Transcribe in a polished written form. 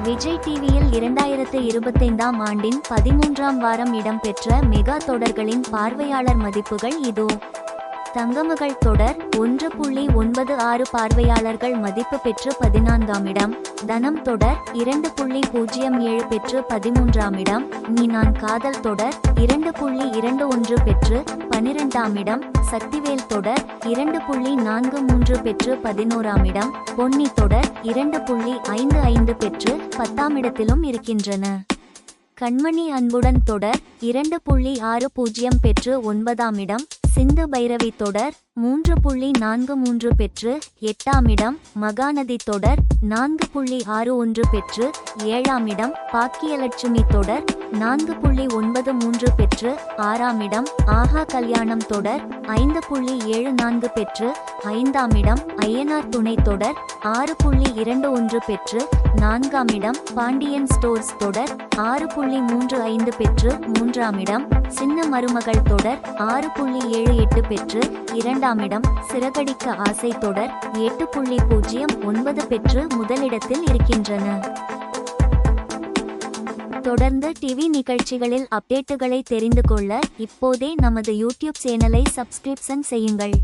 விஜய் டிவியில் 2025ஆம் ஆண்டின் 13ஆம் வாரம் இடம்பெற்ற மெகா தொடர்களின் பார்வையாளர் மதிப்புகள் இதோ. தங்கமகள் தொடர் 1.96 பார்வையாளர்கள் மதிப்பு பெற்று 14ஆம் இடம். தனம் தொடர் 2.07 பெற்று 13ஆம் இடம். நீ நான் காதல் தொடர் 2.21 பெற்று 12ஆம் இடம். சக்திவேல் தொடர் 2.43 பெற்று 11ஆம் இடம். பொன்னி தொடர் 2.55 பெற்று 10ஆம் இடத்திலும் இருக்கின்றன. கண்மணி அன்புடன் தொடர் 2.60 பெற்று 9ஆம் இடம். சிந்து பைரவி தொடர் 3.43 பெற்று 8ஆம் இடம். மகாநதி தொடர் 4.61 பெற்று 7ஆம் இடம். பாக்கியலட்சுமி தொடர் 4.93 பெற்று 6ஆம் இடம். ஆஹா கல்யாணம் தொடர் 5.74 பெற்று 5ஆம் இடம். ஐயனார் துணை தொடர் 6.21 பெற்று 4ஆம் இடம். பாண்டியன் ஸ்டோர்ஸ் தொடர் 6.35 பெற்று 3ஆம் இடம். சின்ன மருமகள் தொடர் 6.78 பெற்று 2ஆம் இடம். சிறகடிக்க ஆசை தொடர் 8.09 பெற்று முதலிடத்தில் இருக்கின்றன. தொடர்ந்து டிவி நிகழ்ச்சிகளில் அப்டேட்டுகளை தெரிந்து கொள்ள இப்போதே நமது யூடியூப் சேனலை சப்ஸ்கிரிப்ஷன் செய்யுங்கள்.